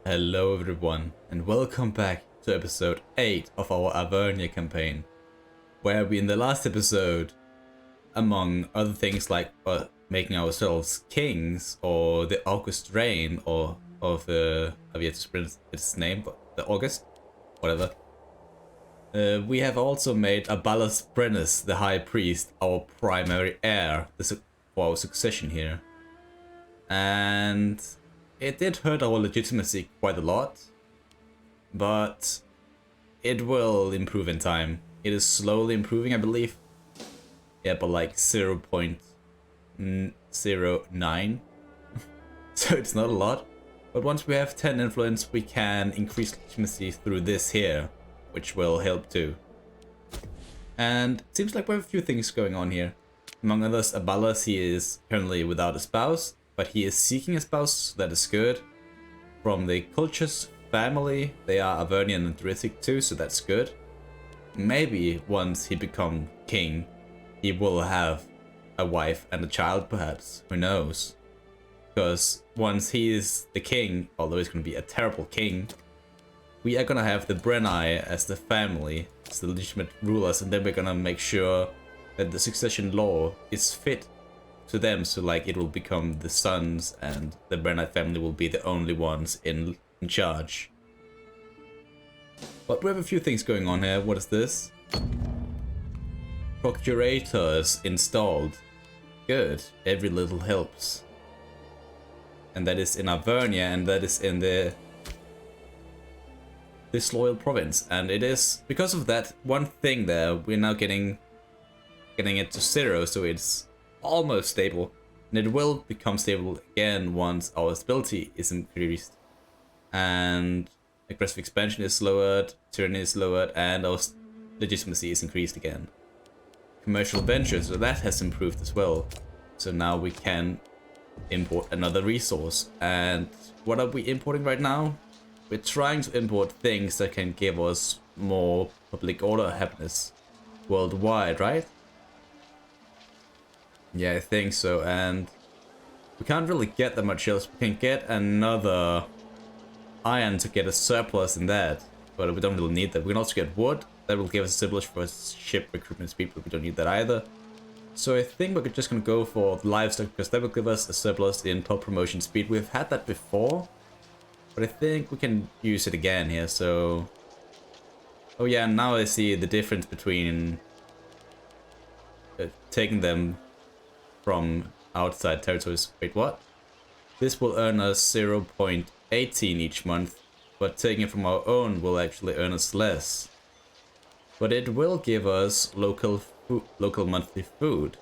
Hello everyone, and welcome back to episode 8 of our Arverni campaign, where we in the last episode, among other things like making ourselves kings, or the August reign, or of I've yet to sprint its name, but the August, whatever. We have also made Aballos Brennus, the High Priest, our primary heir for our succession here. And it did hurt our legitimacy quite a lot, but it will improve in time. It is slowly improving, I believe. Yeah, but like 0.09. So it's not a lot. But once we have 10 influence, we can increase legitimacy through this here, which will help too. And it seems like we have a few things going on here. Among others, Aballos, he is currently without a spouse, but he is seeking a spouse, so that is good. From the Cultures family, they are Arverni and Druidic too, so that's good. Maybe once he becomes king, he will have a wife and a child perhaps, who knows. Because once he is the king, although he's going to be a terrible king, we are going to have the Brenni as the family, as the legitimate rulers, and then we're going to make sure that the succession law is fit to them, so like it will become the sons and the Brenni family will be the only ones in charge. But we have a few things going on here. What is this? Procurators installed. Good. Every little helps. And that is in Arvernia, and that is in the disloyal province. And it is because of that one thing there, we're now getting it to 0, so it's almost stable, and it will become stable again once our stability is increased and aggressive expansion is lowered, tyranny is lowered, and our legitimacy is increased again. Commercial ventures, so that has improved as well, so now we can import another resource. And what are we importing right now? We're trying to import things that can give us more public order happiness worldwide, right? Yeah, I think so, and we can't really get that much else. We can get another iron to get a surplus in that, but we don't really need that. We can also get wood. That will give us a surplus for ship recruitment speed, but we don't need that either. So I think we're just going to go for livestock, because that will give us a surplus in pub promotion speed. We've had that before, but I think we can use it again here, so... Oh yeah, now I see the difference between taking them from outside territories. Wait, what? This will earn us 0.18 each month, but taking it from our own will actually earn us less. But it will give us local monthly food.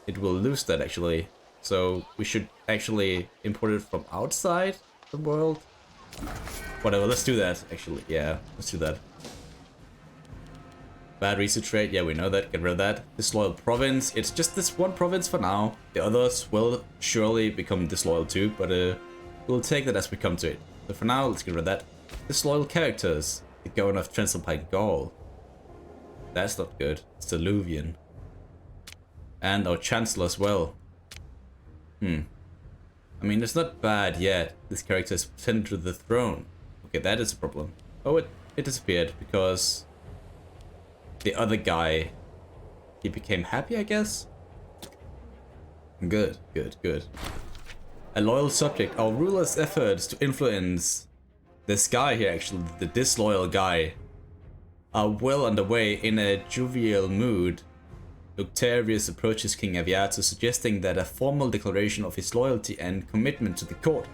It will lose that actually, so we should actually import it from outside the world. Whatever, let's do that actually. Yeah, let's do that. Bad research rate, yeah, we know that, get rid of that. Disloyal province, it's just this one province for now. The others will surely become disloyal too, but we'll take that as we come to it. So for now, let's get rid of that. Disloyal characters, the governor of Transalpine Gaul. That's not good, it's Diluvian. And our chancellor as well. I mean, it's not bad yet. This character is pretended to the throne. Okay, that is a problem. Oh, it disappeared because the other guy, he became happy, I guess? Good, good, good. A loyal subject. Our ruler's efforts to influence this guy here, actually, the disloyal guy, are well underway. In a jovial mood, Luctarius approaches King Aballos, suggesting that a formal declaration of his loyalty and commitment to the court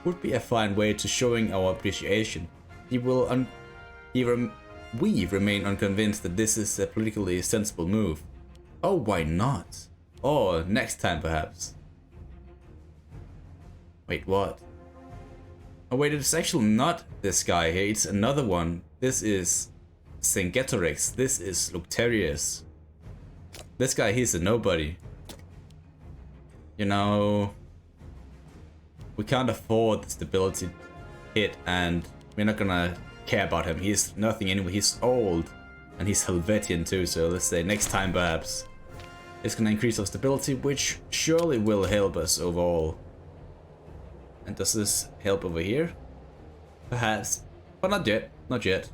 would be a fine way to showing our appreciation. We remain unconvinced that this is a politically sensible move. Oh, why not? Or next time, perhaps. Wait, what? Oh wait, it's actually not this guy here, it's another one. This is Cingetorix, this is Luctarius. This guy, he's a nobody. You know, we can't afford the stability hit, and we're not gonna care about him. He's nothing anyway. He's old, and he's Helvetian too, so let's say next time perhaps it's gonna increase our stability, which surely will help us overall. And does this help over here? Perhaps, but not yet, not yet.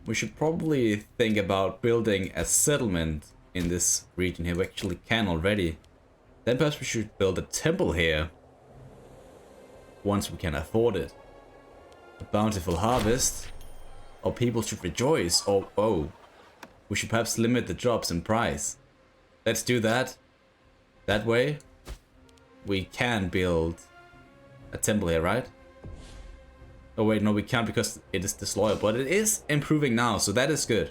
We should probably think about building a settlement in this region here. We actually can already. Then perhaps we should build a temple here. Once we can afford it. A bountiful harvest. Or people should rejoice. Or, oh, we should perhaps limit the drops in price. Let's do that. That way, we can build a temple here, right? Oh wait, no, we can't because it is disloyal, but it is improving now, so that is good.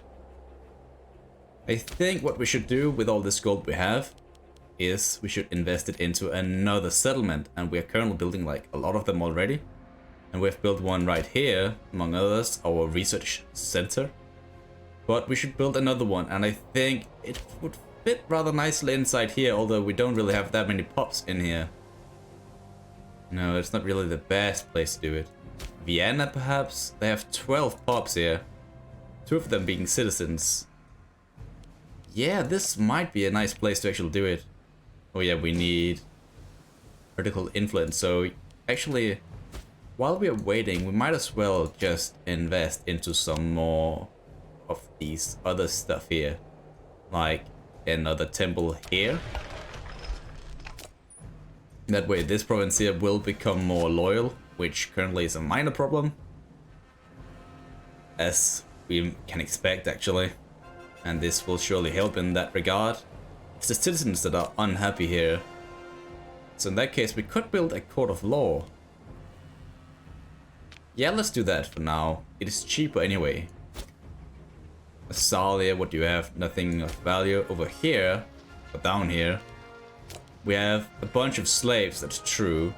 I think what we should do with all this gold we have is we should invest it into another settlement, and we are currently building like a lot of them already. And we've built one right here, among others, our research center. But we should build another one, and I think it would fit rather nicely inside here, although we don't really have that many pops in here. No, it's not really the best place to do it. Vienna, perhaps? They have 12 pops here. 2 of them being citizens. Yeah, this might be a nice place to actually do it. Oh yeah, we need political influence. So actually, while we are waiting, we might as well just invest into some more of these other stuff here. Like another temple here. That way this province here will become more loyal, which currently is a minor problem, as we can expect actually, and this will surely help in that regard. It's the citizens that are unhappy here, so in that case we could build a court of law. Yeah, let's do that for now. It is cheaper anyway. Salia, what do you have? Nothing of value. Over here, or down here, we have a bunch of slaves, that's true.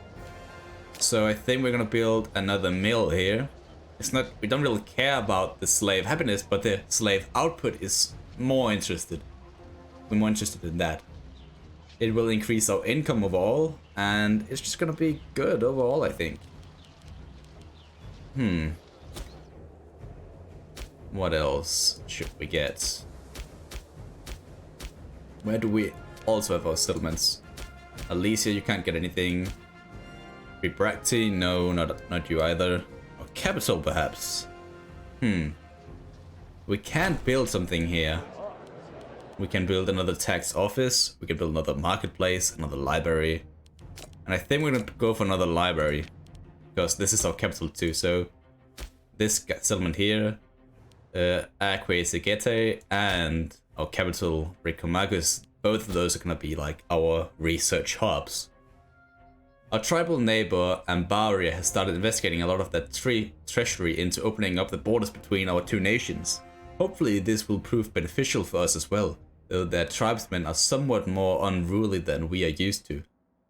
So I think we're gonna build another mill here. It's not, we don't really care about the slave happiness, but the slave output is more interested. We're more interested in that. It will increase our income overall, and it's just gonna be good overall, I think. What else should we get? Where do we also have our settlements? Alicia, you can't get anything. Bibracti, no, not you either. Or capital, perhaps. We can build something here. We can build another tax office. We can build another marketplace, another library. And I think we're gonna go for another library, because this is our capital too. So this settlement here, Aquae Segete, and our capital Ricomagus, both of those are gonna be like our research hubs. Our tribal neighbor Ambaria has started investigating a lot of that treasury into opening up the borders between our two nations. Hopefully this will prove beneficial for us as well, though their tribesmen are somewhat more unruly than we are used to.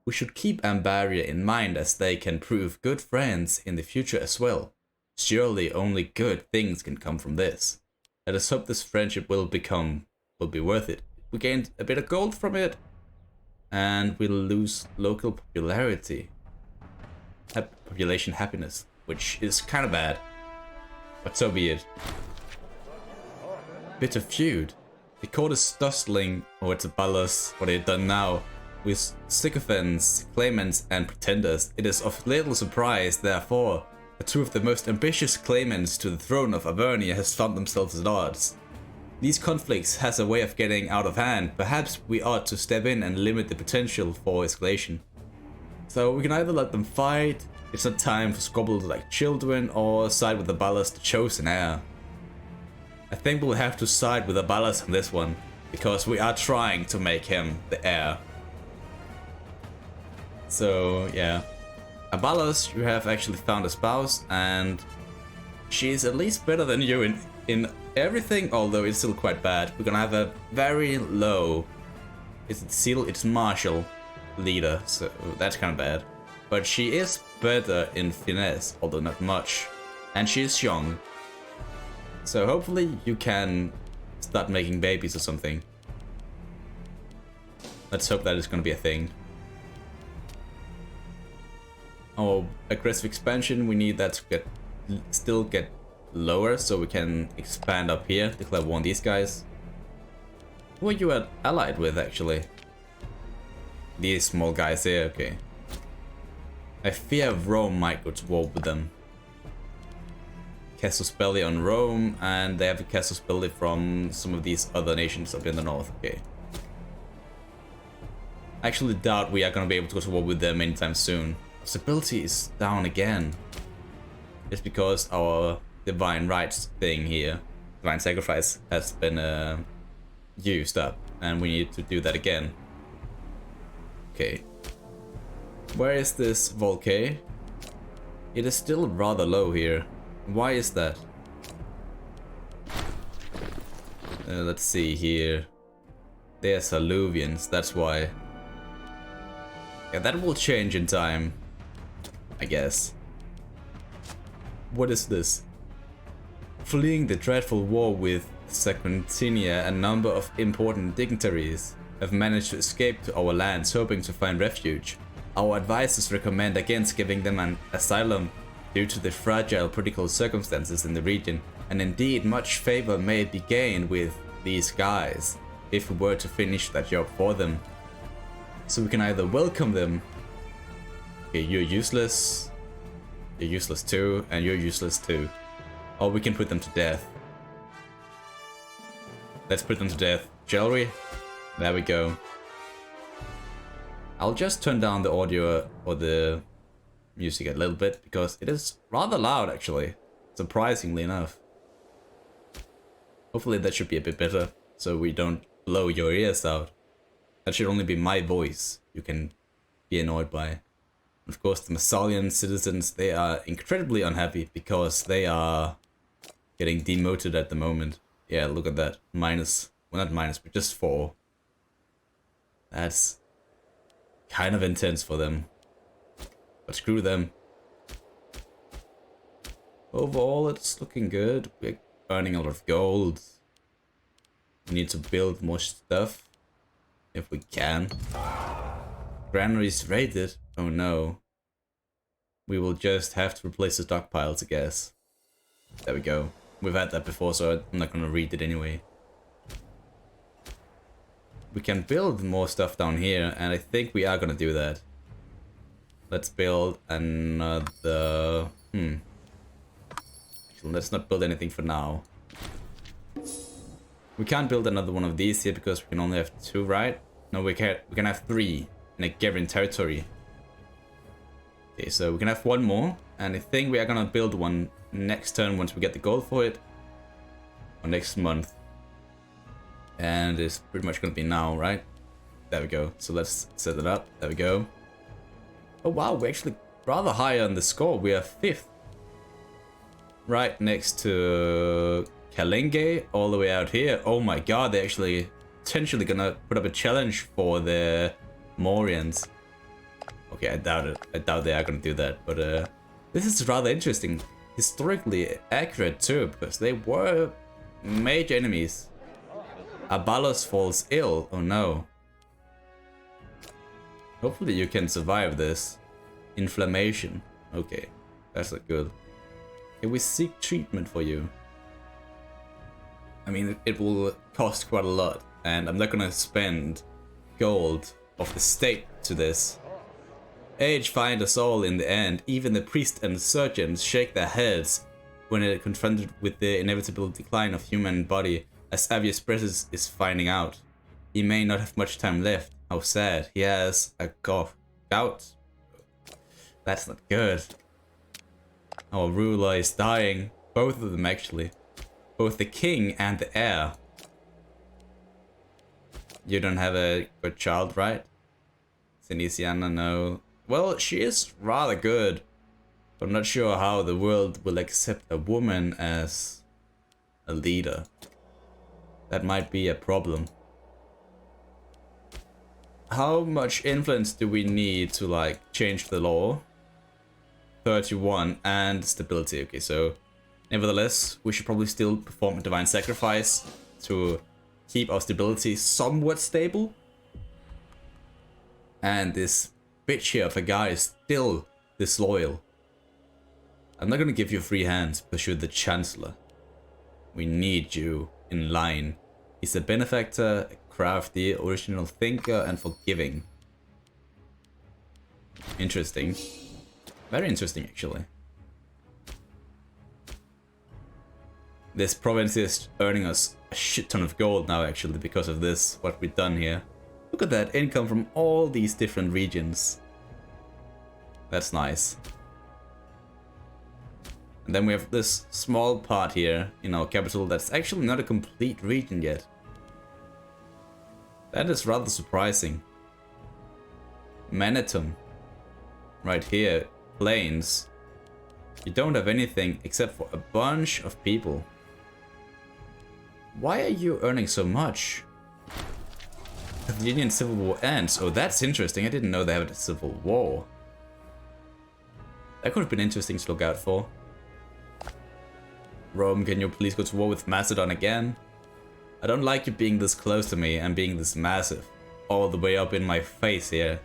We should keep Ambaria in mind, as they can prove good friends in the future as well. Surely only good things can come from this. Let us hope this friendship will be worth it. We gained a bit of gold from it, and we'll lose local popularity. Population happiness, which is kind of bad, but so be it. Bitter feud. The court is tussling over Aballos, what they've done now, with sycophants, claimants, and pretenders. It is of little surprise, therefore, that 2 of the most ambitious claimants to the throne of Arverni has found themselves at odds. These conflicts has a way of getting out of hand. Perhaps we ought to step in and limit the potential for escalation. So we can either let them fight, it's not time for squabbles like children, or side with Aballos, the chosen heir. I think we'll have to side with Aballos on this one, because we are trying to make him the heir. So yeah, Aballos, you have actually found a spouse, and she's at least better than you in everything, although it's still quite bad. We're gonna have a very low, it's martial leader, so that's kind of bad. But she is better in finesse, although not much, and she's young. So hopefully you can start making babies or something. Let's hope that is gonna be a thing. Our aggressive expansion, we need that to still get lower, so we can expand up here, declare war on these guys. Who are you allied with, actually? these small guys here, okay. I fear Rome might go to war with them. Casus Belli on Rome, and they have a Casus Belli from some of these other nations up in the north, okay. I actually doubt we are gonna be able to go to war with them anytime soon. Our stability is down again. Just because our divine rights thing here, divine sacrifice, has been used up, and we need to do that again. Okay. Where is this volcano? It is still rather low here. Why is that? Let's see here. There's alluvians, that's why. Yeah, that will change in time, I guess. What is this? Fleeing the dreadful war with Saguntinian, a number of important dignitaries have managed to escape to our lands, hoping to find refuge. Our advisors recommend against giving them an asylum due to the fragile political circumstances in the region, and indeed much favor may be gained with these guys if we were to finish that job for them. So we can either welcome them. Okay, you're useless too, and you're useless too. Or we can put them to death. Let's put them to death, shall we? There we go. I'll just turn down the audio or the music a little bit, because it is rather loud actually, surprisingly enough. Hopefully that should be a bit better, so we don't blow your ears out. That should only be my voice you can be annoyed by. Of course, the Massalian citizens, they are incredibly unhappy because they are getting demoted at the moment. Yeah, look at that. Minus, well not minus, but just 4. That's kind of intense for them. But screw them. Overall, it's looking good. We're earning a lot of gold. We need to build more stuff. If we can. Granaries raided? Oh no. We will just have to replace the stockpiles, I guess. There we go. We've had that before, so I'm not gonna read it anyway. We can build more stuff down here, and I think we are gonna do that. Let's build another... Actually, let's not build anything for now. We can't build another one of these here because we can only have 2, right? No, we can have 3 in a given territory. Okay, so we can have 1 more, and I think we are gonna build one next turn once we get the gold for it. Or next month. And it's pretty much gonna be now, right? There we go. So let's set it up. There we go. Oh wow, we're actually rather high on the score. We are 5th. Right next to Kalenge, all the way out here. Oh my god, they're actually potentially gonna put up a challenge for the Mauryaans. Okay, I doubt it. I doubt they are gonna do that, but this is rather interesting. Historically accurate too, because they were major enemies. Aballos falls ill. Oh no. Hopefully you can survive this. Inflammation. Okay, that's not good. Okay, we seek treatment for you. I mean, it will cost quite a lot, and I'm not gonna spend gold of the state to this. Age find us all in the end. Even the priests and surgeons shake their heads when they're confronted with the inevitable decline of human body, as Avius Precis is finding out. He may not have much time left. How sad. He has a gout. That's not good. Our ruler is dying. Both of them actually. Both the king and the heir. You don't have a good child, right? Senesiana, no. Well, she is rather good. But I'm not sure how the world will accept a woman as a leader. That might be a problem. How much influence do we need to like change the law? 31 and stability. Okay, so nevertheless, we should probably still perform a divine sacrifice to keep our stability somewhat stable. And this bitch here of a guy is still disloyal. I'm not gonna give you free hands because you're the Chancellor. We need you in line. He's a benefactor, a crafty, original thinker, and forgiving. Interesting. Very interesting, actually. This province is earning us a shit ton of gold now, actually, because of this, what we've done here. Look at that income from all these different regions. That's nice. And then we have this small part here in our capital that's actually not a complete region yet. That is rather surprising. Manitum. Right here. Plains. You don't have anything except for a bunch of people. Why are you earning so much? The Indian Civil War ends. Oh, that's interesting. I didn't know they had a civil war. That could have been interesting to look out for. Rome, can you please go to war with Macedon again? I don't like you being this close to me and being this massive. All the way up in my face here.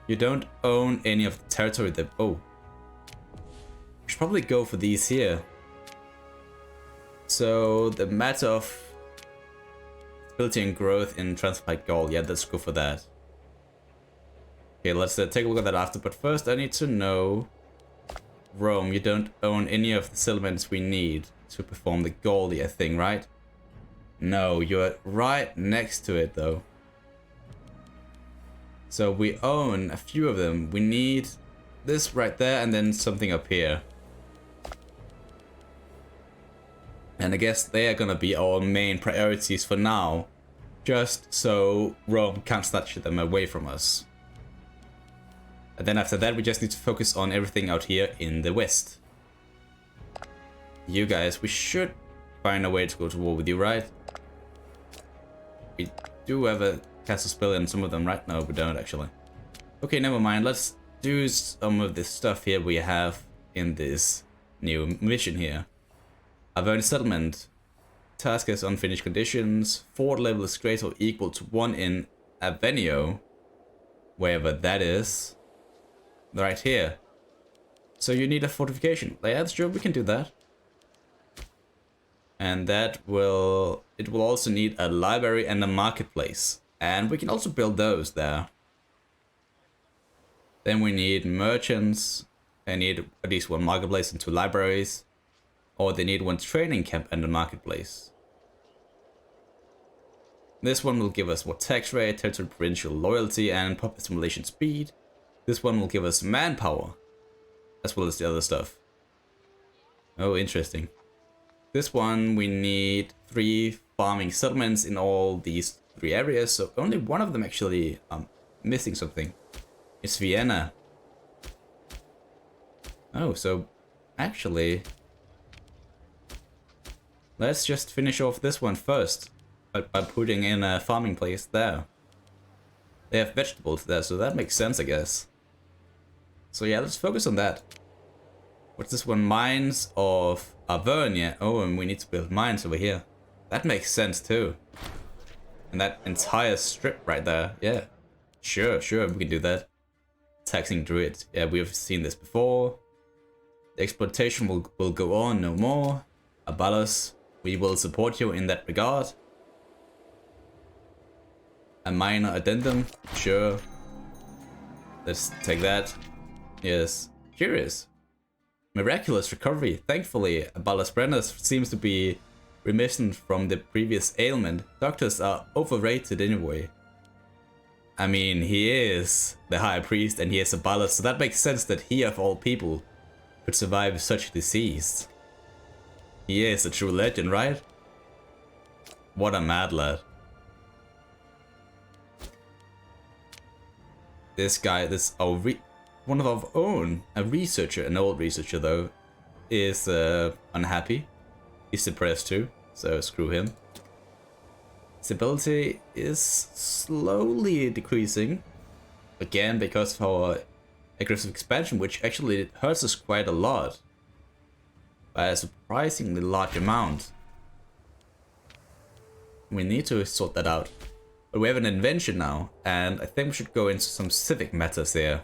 You don't own any of the territory that... Oh. We should probably go for these here. So, the matter of stability and growth in Transylvania Gaul. Yeah, let's go for that. Okay, let's take a look at that after. But first, I need to know... Rome, you don't own any of the settlements we need to perform the Gallia thing, right? No, you're right next to it, though. So we own a few of them. We need this right there and then something up here. And I guess they are gonna be our main priorities for now. Just so Rome can't snatch them away from us. And then after that we just need to focus on everything out here in the west. You guys, we should find a way to go to war with you, right? We do have a castle spell in some of them, right? No, we don't actually. Okay, never mind. Let's do some of this stuff here we have in this new mission here. Arverni settlement. Task has unfinished conditions. Fort level is greater or equal to 1 in Avenio. Wherever that is. Right here. So you need a fortification. Yeah, that's true, we can do that. And that will... It will also need a library and a marketplace. And we can also build those there. Then we need merchants. They need at least 1 marketplace and 2 libraries. Or they need 1 training camp and a marketplace. This one will give us what tax rate, territory provincial loyalty, and pop assimilation speed. This one will give us manpower, as well as the other stuff. Oh, interesting. This one we need 3 farming settlements in all these 3 areas, so only one of them actually missing something. It's Vienna. Oh, so actually, let's just finish off this one first by putting in a farming place there. They have vegetables there, so that makes sense, I guess. So yeah, let's focus on that. What's this one? Mines of Arverni. Oh, and we need to build mines over here. That makes sense too. And that entire strip right there. Yeah, sure, we can do that. Taxing druids. Yeah, we've seen this before. The exploitation will go on no more. Aballos, we will support you in that regard. A minor addendum. Sure. Let's take that. Yes. Curious. Miraculous recovery. Thankfully, Aballos Brenner seems to be remission from the previous ailment. Doctors are overrated anyway. I mean, he is the high priest and he is Aballos, so that makes sense that he of all people could survive such a disease. He is a true legend, right? What a mad lad. This guy, one of our own, a researcher, an old researcher though, is unhappy. He's depressed too, so screw him. Stability is slowly decreasing, again because of our aggressive expansion, which actually hurts us quite a lot. By a surprisingly large amount. We need to sort that out. But we have an invention now, and I think we should go into some civic matters here.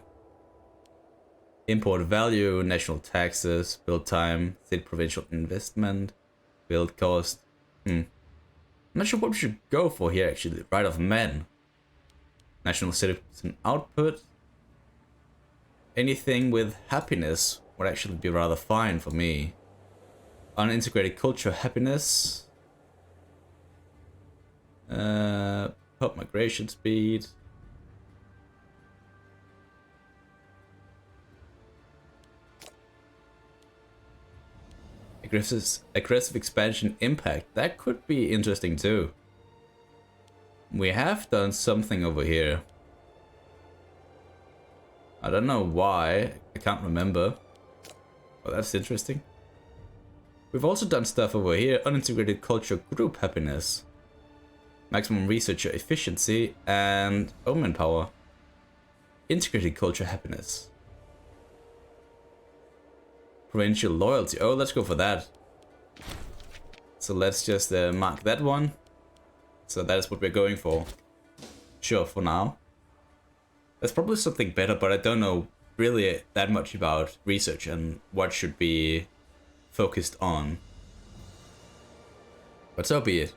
Import value, national taxes, build time, state provincial investment, build cost. I'm not sure what we should go for here actually. Right of men. National citizen output, anything with happiness would actually be rather fine for me. Unintegrated culture happiness. Pop migration speed. Aggressive expansion impact. That could be interesting too. We have done something over here. I don't know why. I can't remember. But that's interesting. We've also done stuff over here. Unintegrated culture group happiness. Maximum researcher efficiency and omen power. Integrated culture happiness. Provincial loyalty. Oh, let's go for that. So let's just mark that one. So that is what we're going for. Sure, for now. There's probably something better, but I don't know really that much about research and what should be focused on. But so be it.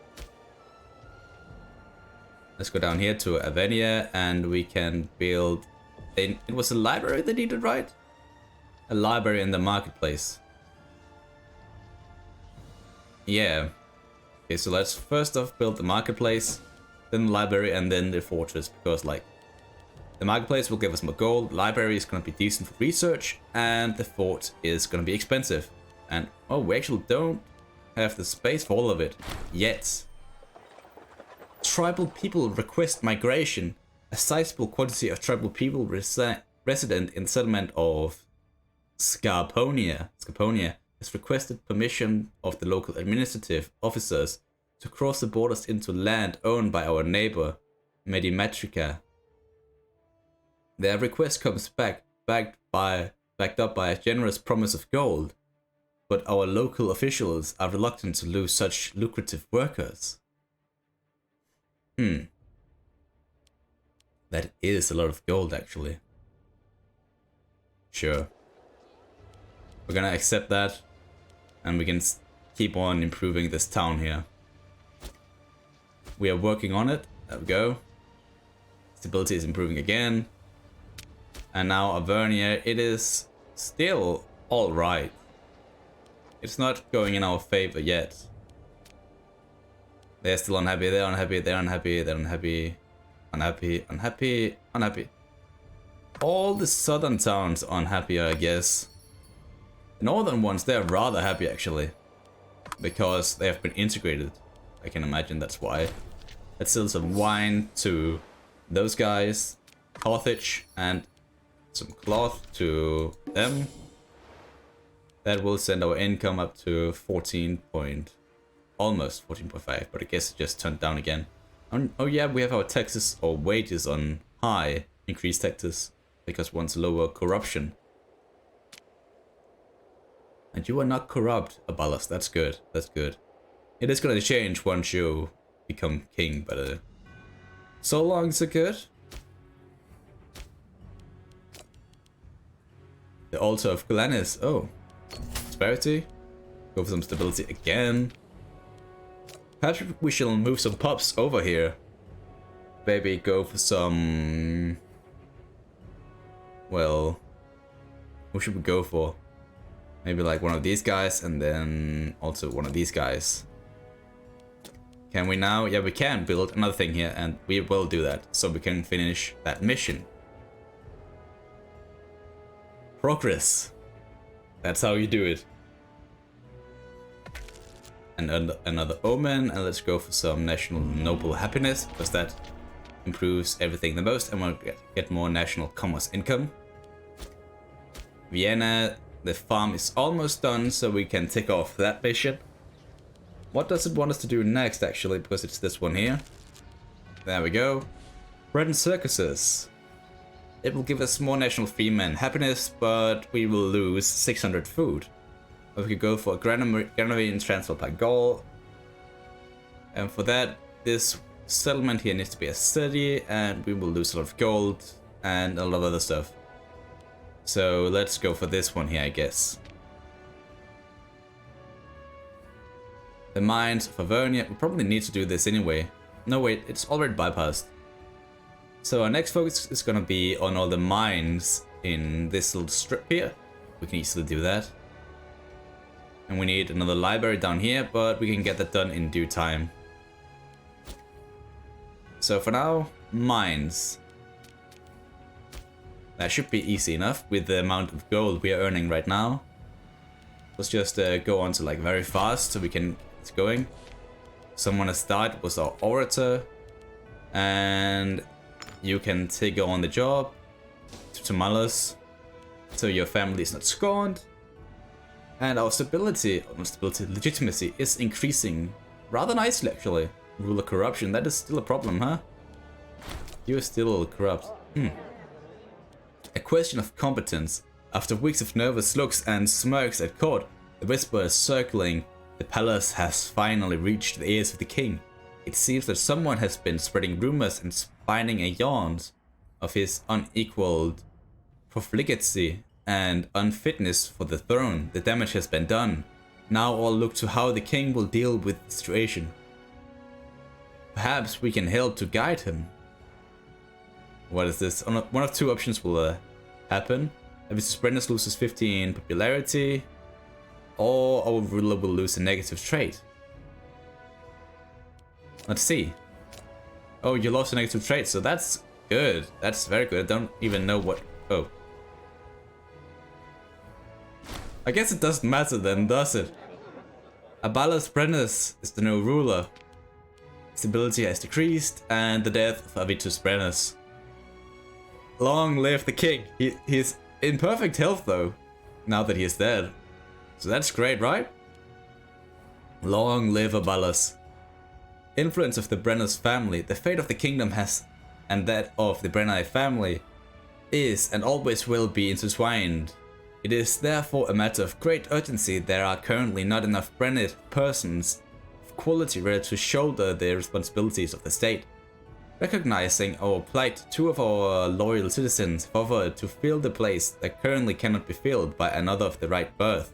Let's go down here to Arverni and we can build... It was a library they needed, right? A library in the marketplace. Yeah. Okay, so let's first off build the marketplace, then the library, and then the fortress, because like the marketplace will give us more gold, library is going to be decent for research, and the fort is going to be expensive. And oh, we actually don't have the space for all of it yet. Tribal people request migration. A sizable quantity of tribal people resident in the settlement of Scaponia has requested permission of the local administrative officers to cross the borders into land owned by our neighbor, Medimatrica. Their request comes backed up by a generous promise of gold, but our local officials are reluctant to lose such lucrative workers. That is a lot of gold, actually. Sure. We're gonna accept that, and we can keep on improving this town here. We are working on it. There we go. Stability is improving again. And now Arverni, it is still alright. It's not going in our favor yet. They're still unhappy, they're unhappy, they're unhappy, they're unhappy. Unhappy. All the southern towns are unhappy, I guess. The northern ones, they're rather happy actually. Because they have been integrated. I can imagine that's why. Let's sell some wine to those guys. Carthage and some cloth to them. That will send our income up to almost 14.5, but I guess it just turned down again. Oh yeah, we have our taxes or wages on high, increased taxes, because one's lower corruption. And you are not corrupt, Aballos, that's good, that's good. It is gonna change once you become king, but so long so good. The altar of Galanis, oh. Prosperity, go for some stability again. Perhaps we shall move some pups over here. Maybe go for some... Well... Who should we go for? Maybe like one of these guys and then also one of these guys. Can we now? Yeah, we can build another thing here and we will do that. So we can finish that mission. Progress. That's how you do it. And another omen, and let's go for some national noble happiness, because that improves everything the most, and we'll get more national commerce income. Vienna, the farm is almost done, so we can tick off that mission. What does it want us to do next, actually, because it's this one here. There we go. Bread and circuses. It will give us more national freemen happiness, but we will lose 600 food. We could go for a granary and transfer by Gaul. And for that, this settlement here needs to be a city, and we will lose a lot of gold and a lot of other stuff. So let's go for this one here, I guess. The mines of Arverni, we probably need to do this anyway. No wait, it's already bypassed. So our next focus is gonna be on all the mines in this little strip here. We can easily do that. And we need another library down here, but we can get that done in due time. So for now, mines. That should be easy enough with the amount of gold we are earning right now. Let's just go on to like very fast so we can get going. Someone has died, was our orator. And you can take on the job to Malus, so your family is not scorned. And our stability, not stability, legitimacy is increasing rather nicely actually. Ruler corruption, that is still a problem, huh? You are still corrupt. A question of competence. After weeks of nervous looks and smirks at court, the whisper is circling. The palace has finally reached the ears of the king. It seems that someone has been spreading rumors and spinning a yarns of his unequaled profligacy and unfitness for the throne. The damage has been done. Now all look to how the king will deal with the situation. Perhaps we can help to guide him. What is this? One of two options will happen. If Brennus loses 15 popularity, or our ruler will lose a negative trait. Let's see. Oh, you lost a negative trait, so that's good. That's very good. I don't even know what... Oh. I guess it doesn't matter then, does it? Aballos Brennus is the new ruler. His ability has decreased, and the death of Avitus Brennus. Long live the king. He's in perfect health though, now that he is dead. So that's great, right? Long live Aballos. Influence of the Brennus family. The fate of the kingdom has, and that of the Brenni family, is and always will be intertwined. It is therefore a matter of great urgency. There are currently not enough Brennid persons of quality ready to shoulder the responsibilities of the state. Recognizing our plight, two of our loyal citizens offered to fill the place that currently cannot be filled by another of the right birth.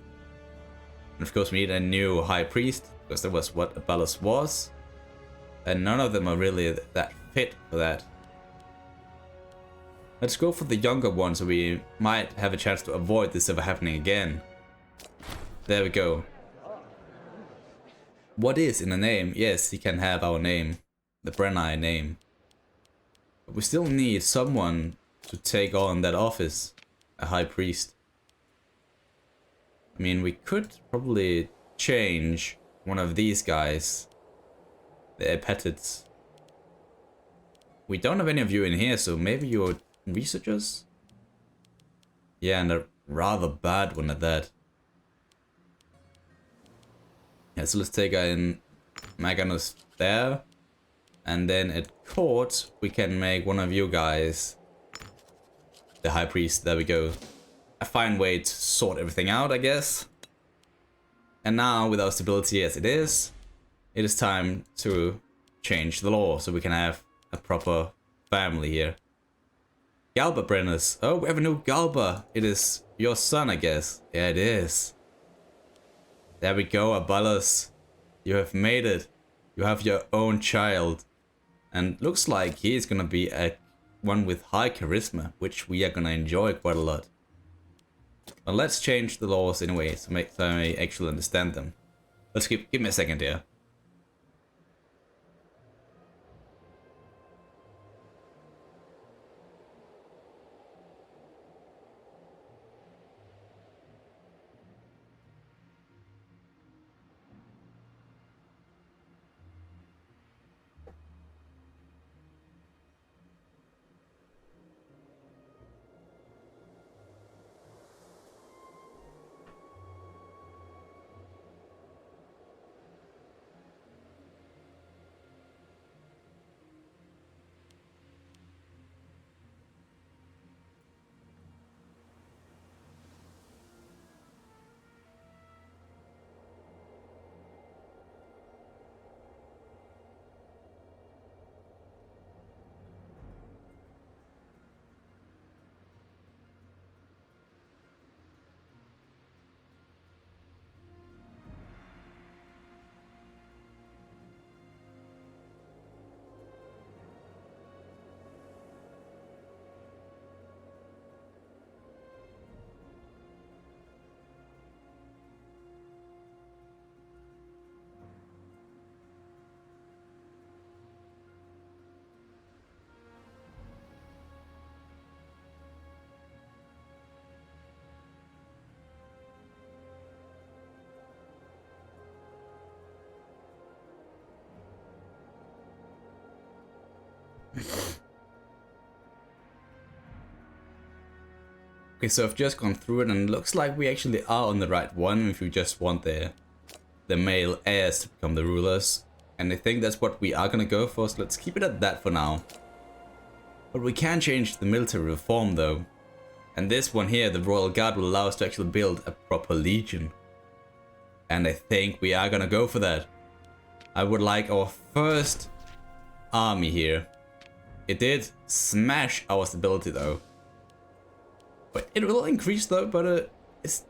And of course we need a new high priest, because that was what Aballos was. And none of them are really that fit for that. Let's go for the younger one so we might have a chance to avoid this ever happening again. There we go. What is in a name? Yes, he can have our name. The Brenni name. But we still need someone to take on that office. A high priest. I mean, we could probably change one of these guys. The Epetids. We don't have any of you in here, so maybe you're researchers? Yeah, and a rather bad one at that. Yeah, so let's take in Maganus there. And then at court, we can make one of you guys the high priest. There we go. A fine way to sort everything out, I guess. And now, with our stability as it is time to change the law so we can have a proper family here. Galba Brennus. Oh, we have a new Galba. It is your son, I guess. Yeah, it is. There we go, Aballos. You have made it. You have your own child. And looks like he is gonna be one with high charisma, which we are gonna enjoy quite a lot. But let's change the laws anyway, so I actually understand them. Let's give me a second here. Okay, so I've just gone through it and it looks like we actually are on the right one if we just want the male heirs to become the rulers. And I think that's what we are gonna go for, so let's keep it at that for now. But we can change the military reform though. And this one here, the Royal Guard, will allow us to actually build a proper legion. And I think we are gonna go for that. I would like our first army here. It did smash our stability though. But it will increase though, but it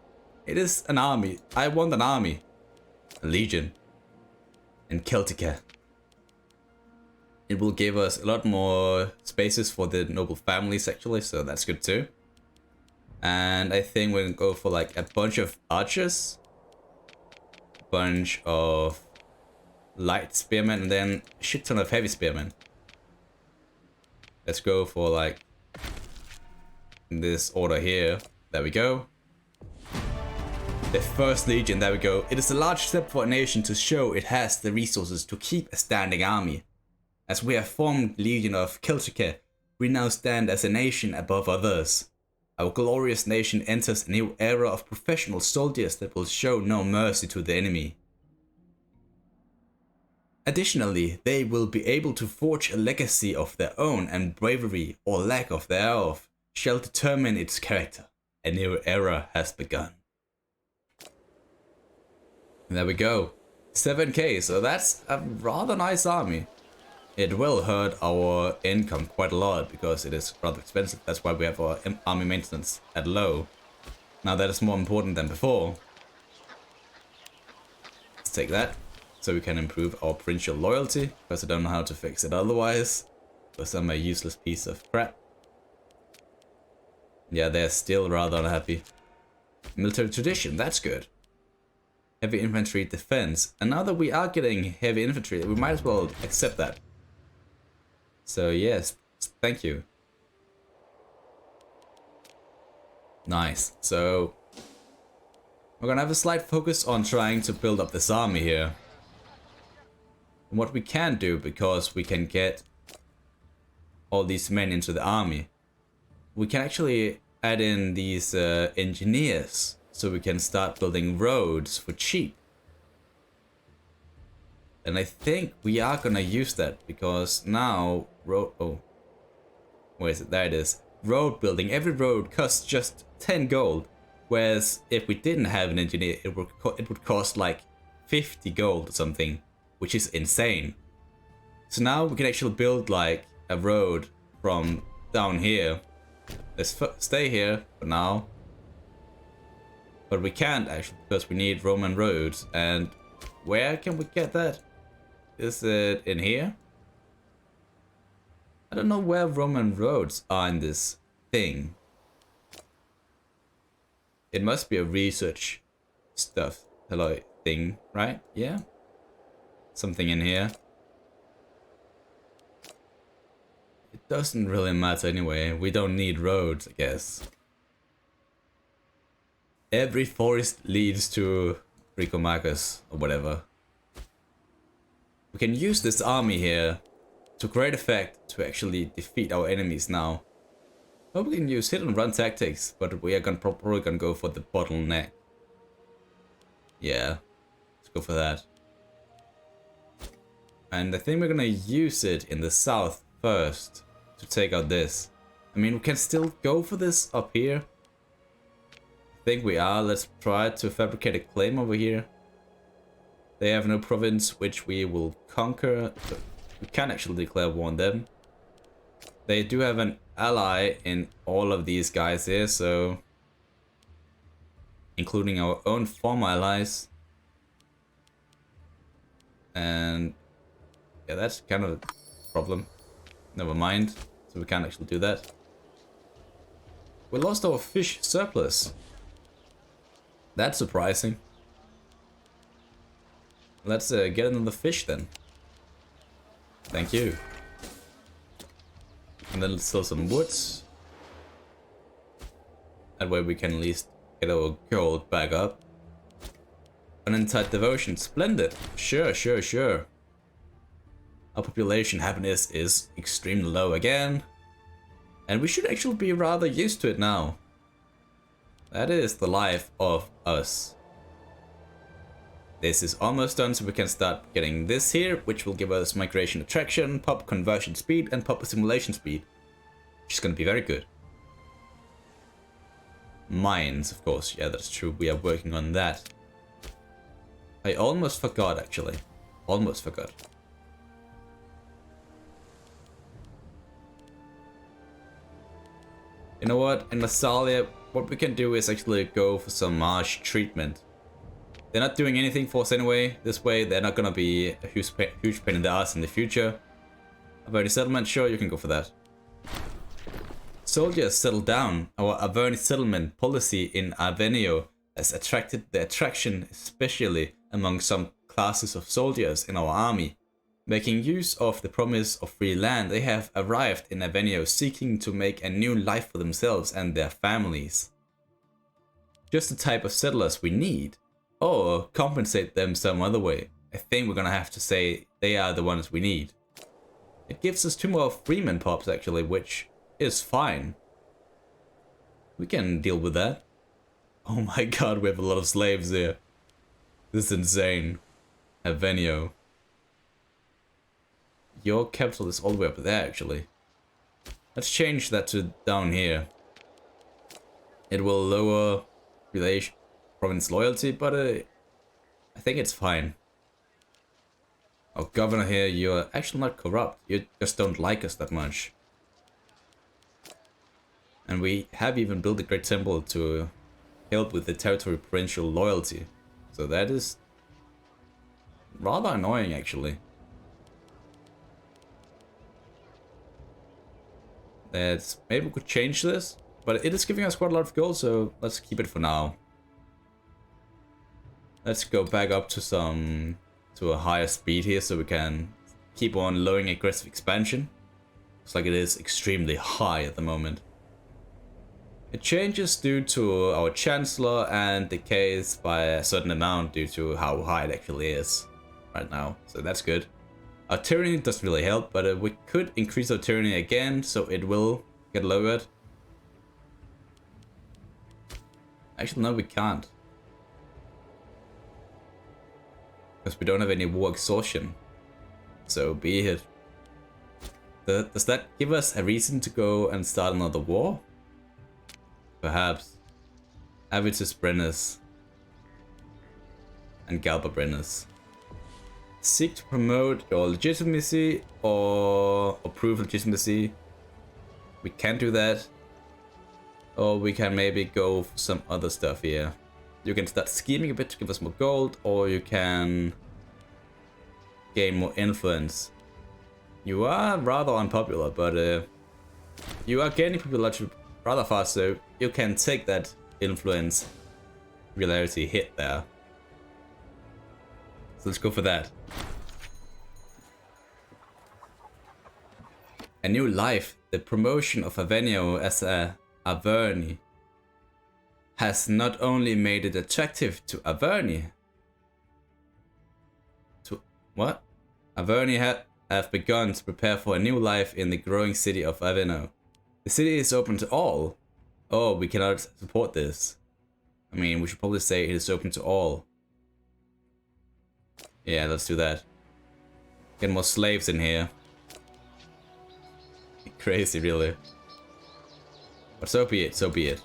is an army. I want an army. A legion. In Celtica. It will give us a lot more spaces for the noble families actually, so that's good too. And I think we're gonna go for like a bunch of archers. A bunch of light spearmen and then a shit ton of heavy spearmen. Let's go for like this order here. There we go. The first legion, there we go. It is a large step for a nation to show it has the resources to keep a standing army. As we have formed Legion of Celtica, we now stand as a nation above others. Our glorious nation enters a new era of professional soldiers that will show no mercy to the enemy. Additionally, they will be able to forge a legacy of their own, and bravery, or lack of thereof, shall determine its character. A new era has begun. And there we go. 7k, so that's a rather nice army. It will hurt our income quite a lot because it is rather expensive. That's why we have our army maintenance at low. Now that is more important than before. Let's take that so we can improve our provincial loyalty, because I don't know how to fix it otherwise, because I'm a useless piece of crap. Yeah, they're still rather unhappy. Military tradition, that's good. Heavy infantry defense. And now that we are getting heavy infantry, we might as well accept that. So yes, thank you. Nice. So we're gonna have a slight focus on trying to build up this army here. And what we can do, because we can get all these men into the army, we can actually add in these engineers, so we can start building roads for cheap. And I think we are gonna use that, because now where is it? There it is. Road building. Every road costs just 10 gold, whereas if we didn't have an engineer, it would cost like 50 gold or something, which is insane. So now we can actually build like a road from down here. Let's stay here for now. But we can't actually, because we need Roman roads. And where can we get that? Is it in here? I don't know where Roman roads are in this thing. It must be a research stuff thing, right? Yeah. Something in here. It doesn't really matter anyway. We don't need roads, I guess. Every forest leads to Ricomachus or whatever. We can use this army here to great effect to actually defeat our enemies now. Or we can use hit and run tactics, but we are probably gonna go for the bottleneck. Yeah, let's go for that. And I think we're gonna use it in the south first to take out this. I mean, we can still go for this up here. I think we are. Let's try to fabricate a claim over here. They have no province which we will conquer. But we can actually declare war on them. They do have an ally in all of these guys here, so including our own former allies. And yeah, that's kind of a problem. Never mind. So we can't actually do that. We lost our fish surplus. That's surprising. Let's get another fish then. Thank you. And then let's sell some woods. That way we can at least get our gold back up. Untitled devotion. Splendid. Sure, sure, sure. Our population happiness is extremely low again. And we should actually be rather used to it now. That is the life of us. This is almost done, so we can start getting this here, which will give us migration attraction, pop conversion speed, and pop assimilation speed. Which is going to be very good. Mines, of course. Yeah, that's true. We are working on that. I almost forgot, actually. Almost forgot. You know what? In Massalia, what we can do is actually go for some marsh treatment. They're not doing anything for us anyway. This way, they're not gonna be a huge pain in the ass in the future. Arverni settlement, sure, you can go for that. Soldiers settle down. Our Arverni settlement policy in Arvenio has attracted the attraction, especially among some classes of soldiers in our army. Making use of the promise of free land, they have arrived in Arvenio seeking to make a new life for themselves and their families. Just the type of settlers we need, or compensate them some other way. I think we're gonna have to say they are the ones we need. It gives us 2 more freeman pops actually, which is fine. We can deal with that. Oh my god, we have a lot of slaves here. This is insane. Arvenio. Your capital is all the way up there, actually. Let's change that to down here. It will lower province loyalty, but I think it's fine. Our governor here, you're actually not corrupt. You just don't like us that much. And we have even built a great temple to help with the territory provincial loyalty. So that is rather annoying, actually. Maybe we could change this, but it is giving us quite a lot of gold, so let's keep it for now. Let's go back up to a higher speed here, so we can keep on lowering aggressive expansion. Looks like it is extremely high at the moment. It changes due to our chancellor and decays by a certain amount due to how high it actually is right now, so that's good. Our tyranny doesn't really help, but we could increase our tyranny again, so it will get lowered. Actually, no, we can't. Because we don't have any war exhaustion. So be it. Does that give us a reason to go and start another war? Perhaps. Avitus Brennus. And Galba Brennus. Seek to promote your legitimacy or prove legitimacy. We can do that. Or we can maybe go for some other stuff here. You can start scheming a bit to give us more gold, or you can gain more influence. You are rather unpopular, but you are gaining popularity rather fast, so you can take that influence popularity hit there. So let's go for that. A new life. The promotion of Arvenio as a Arverni has not only made it attractive to Arverni. To what? Arverni have begun to prepare for a new life in the growing city of Arvenio. The city is open to all. Oh, we cannot support this. I mean, we should probably say it is open to all. Yeah, let's do that. Get more slaves in here. Crazy, really. But so be it, so be it.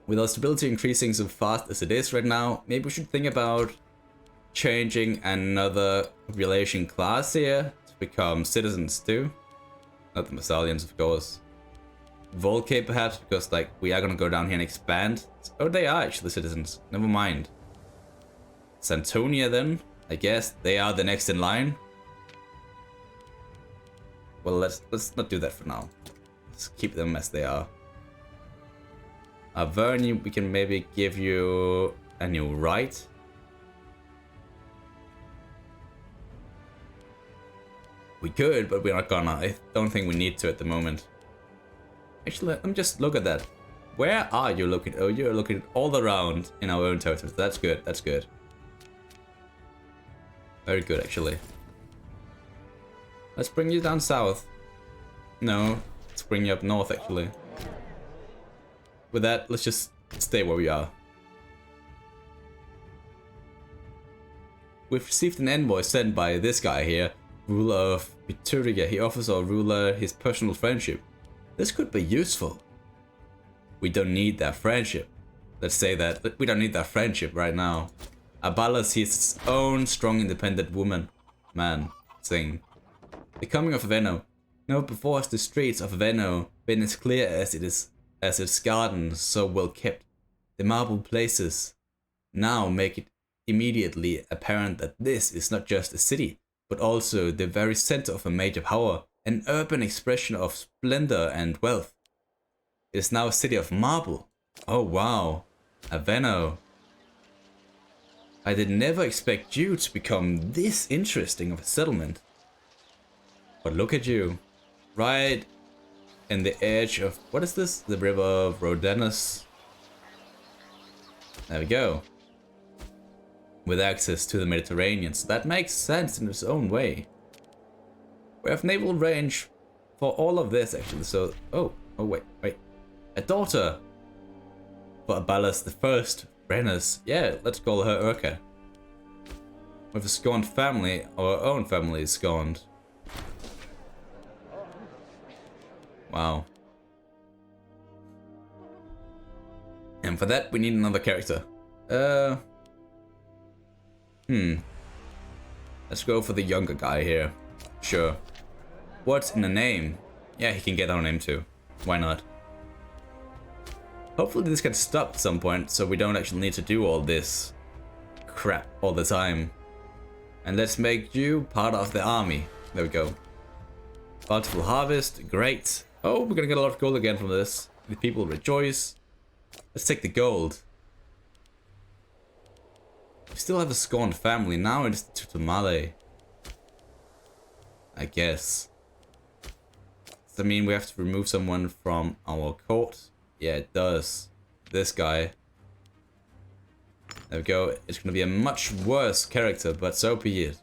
With our stability increasing so fast as it is right now, maybe we should think about changing another population class here to become citizens too. Not the Massalians, of course. Volcae perhaps, because like we are gonna go down here and expand. Oh, they are actually citizens. Never mind. Santonia then, I guess they are the next in line. Well, let's not do that for now. Let's keep them as they are. Arverni, we can maybe give you a new right. We could, but we're not gonna. I don't think we need to at the moment. Actually, let me just look at that. Where are you looking? Oh, you're looking all around in our own territory. That's good, that's good. Very good, actually. Let's bring you down south. No, let's bring you up north, actually. With that, let's just stay where we are. We've received an envoy sent by this guy here, ruler of Bituriga. He offers our ruler his personal friendship. This could be useful. We don't need that friendship. Let's say that. We don't need that friendship right now. Aballos, he's his own strong, independent man thing. The coming of Aveno. Never before has the streets of Aveno been as clear as its gardens, so well kept. The marble places now make it immediately apparent that this is not just a city, but also the very center of a major power, an urban expression of splendor and wealth. It is now a city of marble. Oh wow, Aveno. I did never expect you to become this interesting of a settlement. But look at you, right in the edge of, what is this? The river of Rhodanus. There we go. With access to the Mediterranean, so that makes sense in its own way. We have naval range for all of this actually, so, oh wait. A daughter for Aballos the First, Brennus. Yeah, let's call her Urka. With a scorned family, our own family is scorned. Wow. And for that, we need another character. Let's go for the younger guy here. Sure. What's in a name? Yeah, he can get our name too. Why not? Hopefully this can stop at some point, so we don't actually need to do all this crap all the time. And let's make you part of the army. There we go. Bountiful harvest, great. Oh, we're gonna get a lot of gold again from this. The people rejoice. Let's take the gold. We still have a scorned family. Now it's Tutamale. I guess. Does that mean we have to remove someone from our court? Yeah, it does. This guy. There we go. It's gonna be a much worse character, but so be it.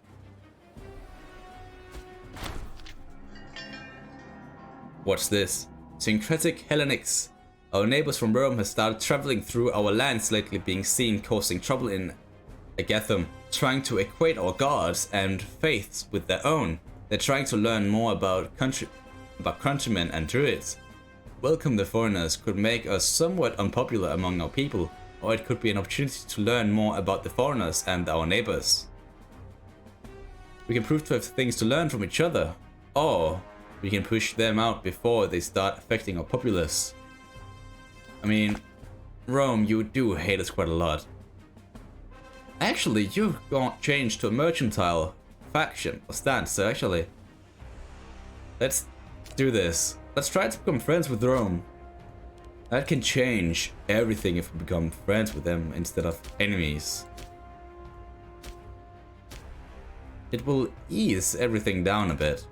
What's this? Syncretic Hellenics. Our neighbors from Rome have started traveling through our lands lately, being seen causing trouble in Agathum, trying to equate our gods and faiths with their own. They're trying to learn more about countrymen and druids. Welcome the foreigners could make us somewhat unpopular among our people, or it could be an opportunity to learn more about the foreigners and our neighbors. We can prove to have things to learn from each other, or we can push them out before they start affecting our populace. I mean, Rome, you do hate us quite a lot. Actually, you've changed to a mercantile faction or stance, so actually, let's do this. Let's try to become friends with Rome. That can change everything if we become friends with them instead of enemies. It will ease everything down a bit.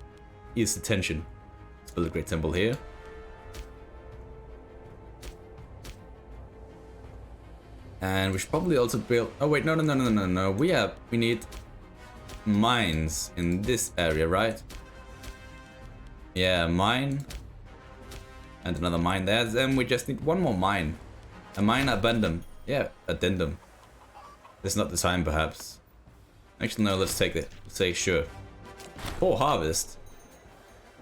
Ease the tension. Let's build a great temple here. And we should probably also build... Oh wait, no. We need mines in this area, right? Yeah, mine. And another mine there. Then we just need one more mine. A mine addendum. Yeah, addendum. This is not the time, perhaps. Actually, no, let's take it. Let's say sure. For harvest.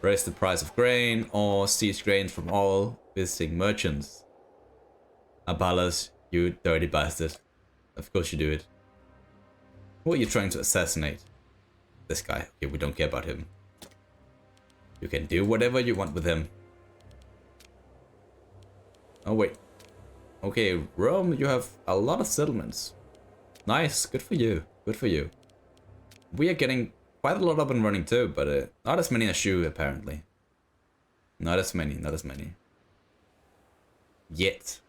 Raise the price of grain or seize grain from all visiting merchants. Aballos, you dirty bastard. Of course you do it. Who are you trying to assassinate? This guy. Okay, we don't care about him. You can do whatever you want with him. Oh wait. Okay, Rome, you have a lot of settlements. Nice, good for you. Good for you. We are getting quite a lot up and running too, but not as many as you, apparently. Not as many. Yet.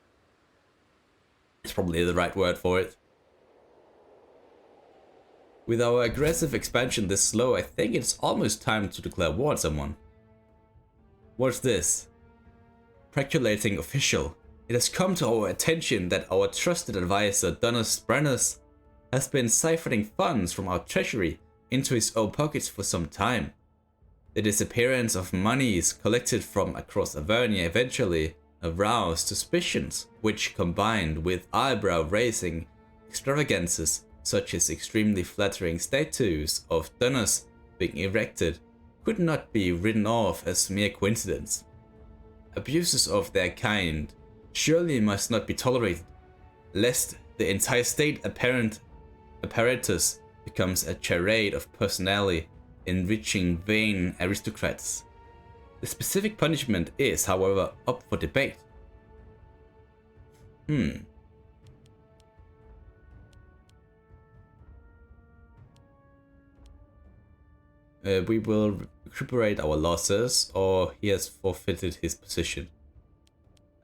It's probably the right word for it. With our aggressive expansion this slow, I think it's almost time to declare war on someone. What's this? Preculating official. It has come to our attention that our trusted advisor, Brennus, has been siphoning funds from our treasury into his own pockets for some time. The disappearance of monies collected from across Arverni eventually aroused suspicions, which, combined with eyebrow-raising extravagances such as extremely flattering statues of donors being erected, could not be written off as mere coincidence. Abuses of their kind surely must not be tolerated, lest the entire state apparatus becomes a charade of personality enriching vain aristocrats. The specific punishment is, however, up for debate. We will recuperate our losses, or he has forfeited his position.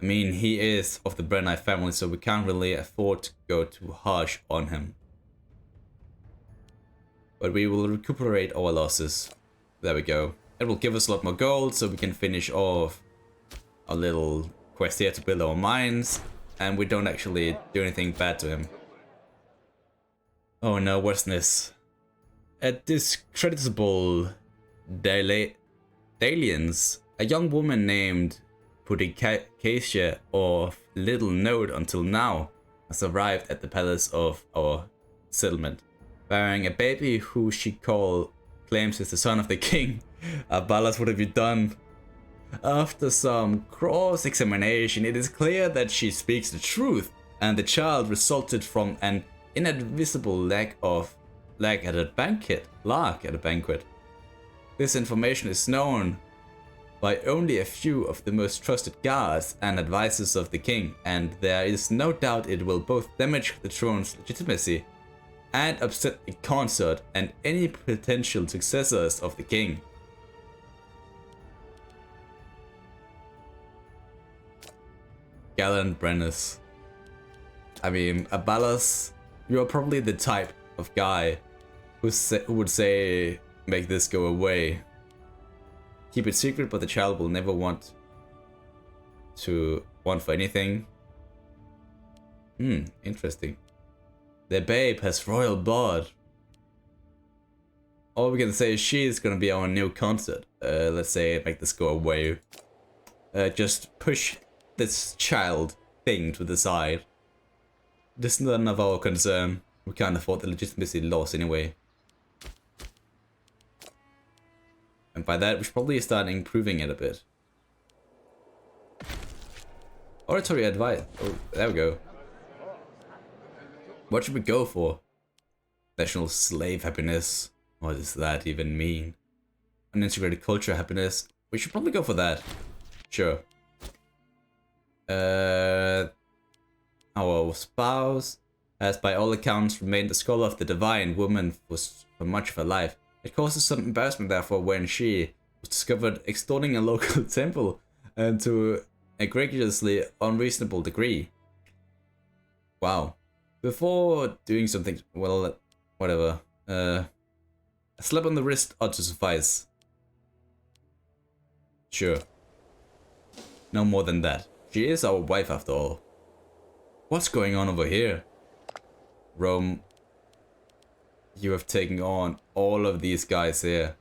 I mean, he is of the Brenni family, so we can't really afford to go too harsh on him. But we will recuperate our losses. There we go. It will give us a lot more gold, so we can finish off our little quest here to build our mines, and we don't actually do anything bad to him. Oh no, what's this? A discreditable Dalians, a young woman named Pudicacia of little note until now, has arrived at the palace of our settlement, bearing a baby who she claims is the son of the king. Aballos, what have you done? After some cross-examination, it is clear that she speaks the truth, and the child resulted from an inadmissible lack at a banquet. This information is known by only a few of the most trusted guards and advisors of the king, and there is no doubt it will both damage the throne's legitimacy and upset the consort and any potential successors of the king. Gallant Brennus. I mean, Aballos, you're probably the type of guy who would say, make this go away. Keep it secret, but the child will never want for anything. Interesting. The babe has royal blood. All we can say is she's gonna be our new consort. Let's say make this go away. Just push this child thing to the side. This is none of our concern. We can't afford the legitimacy loss anyway. And by that, we should probably start improving it a bit. Oratory advice. Oh, there we go. What should we go for? National slave happiness. What does that even mean? Unintegrated culture happiness. We should probably go for that. Sure. Our spouse has by all accounts remained a scholar of the divine woman for much of her life. It causes some embarrassment therefore when she was discovered extorting a local temple and to a egregiously unreasonable degree. Wow. Before doing something, well, whatever. A slap on the wrist ought to suffice. Sure. No more than that. She is our wife after all. What's going on over here? Rome, you have taken on all of these guys here.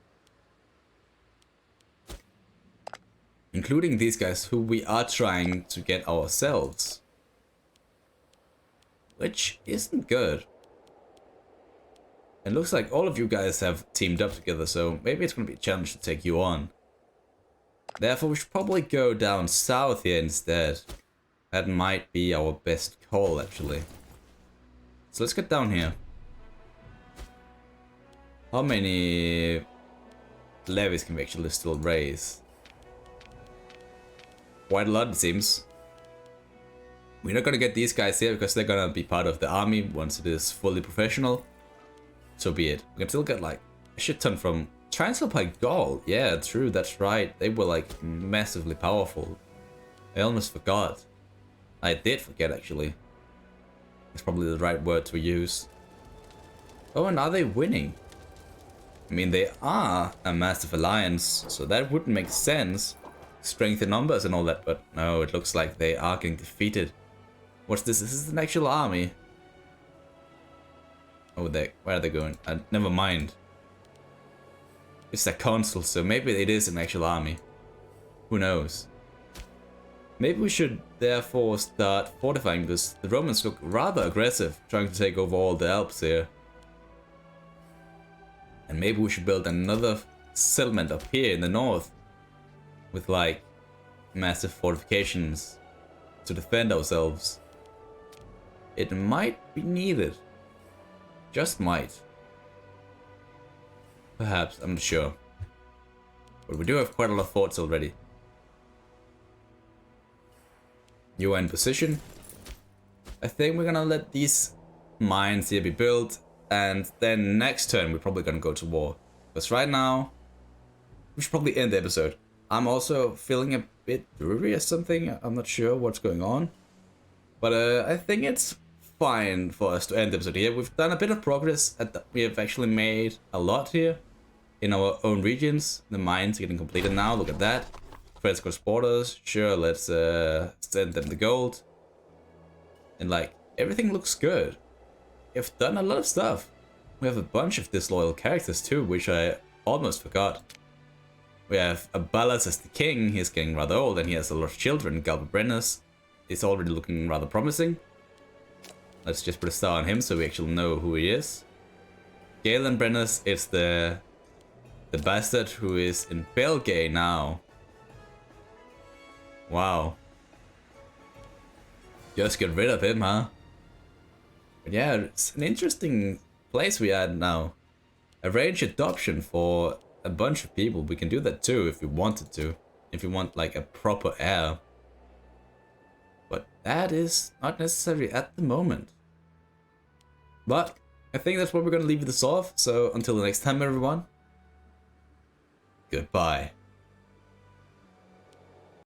Including these guys who we are trying to get ourselves. Which isn't good. It looks like all of you guys have teamed up together, so maybe it's going to be a challenge to take you on. Therefore, we should probably go down south here instead. That might be our best call, actually. So let's get down here. How many levies can we actually still raise? Quite a lot, it seems. We're not gonna get these guys here because they're gonna be part of the army once it is fully professional. So be it. We can still get like a shit ton from Transalpine Gaul. Yeah, true, that's right. They were like massively powerful. I almost forgot. I did forget actually. It's probably the right word to use. Oh, and are they winning? I mean, they are a massive alliance, so that would make sense. Strength in numbers and all that, but no, it looks like they are getting defeated. What's this? Is this an actual army? Oh, where are they going? Never mind. it's a consul, so maybe it is an actual army. Who knows? Maybe we should therefore start fortifying this. The Romans look rather aggressive, trying to take over all the Alps here. And maybe we should build another settlement up here in the north. With like massive fortifications to defend ourselves. It might be needed. Just might. Perhaps, I'm not sure. But we do have quite a lot of forts already. You are in position. I think we're gonna let these mines here be built, and then next turn we're probably gonna go to war. Because right now, we should probably end the episode. I'm also feeling a bit dreary or something. I'm not sure what's going on. But I think it's fine for us to end the episode here. We've done a bit of progress. We have actually made a lot here in our own regions. The mines are getting completed now. Look at that. Friends cross borders. Sure, let's send them the gold. And like, everything looks good. We've done a lot of stuff. We have a bunch of disloyal characters too, which I almost forgot. We have Aballos as the king. He's getting rather old and he has a lot of children. Gallia is already looking rather promising. Let's just put a star on him so we actually know who he is. Gaul and Brennus is the bastard who is in Belgae now. Wow. Just get rid of him, huh? But yeah, it's an interesting place we are now. Arrange adoption for a bunch of people. We can do that too if we wanted to. If we want like a proper heir. But that is not necessary at the moment. But I think that's where we're going to leave this off. So until the next time, everyone. Goodbye.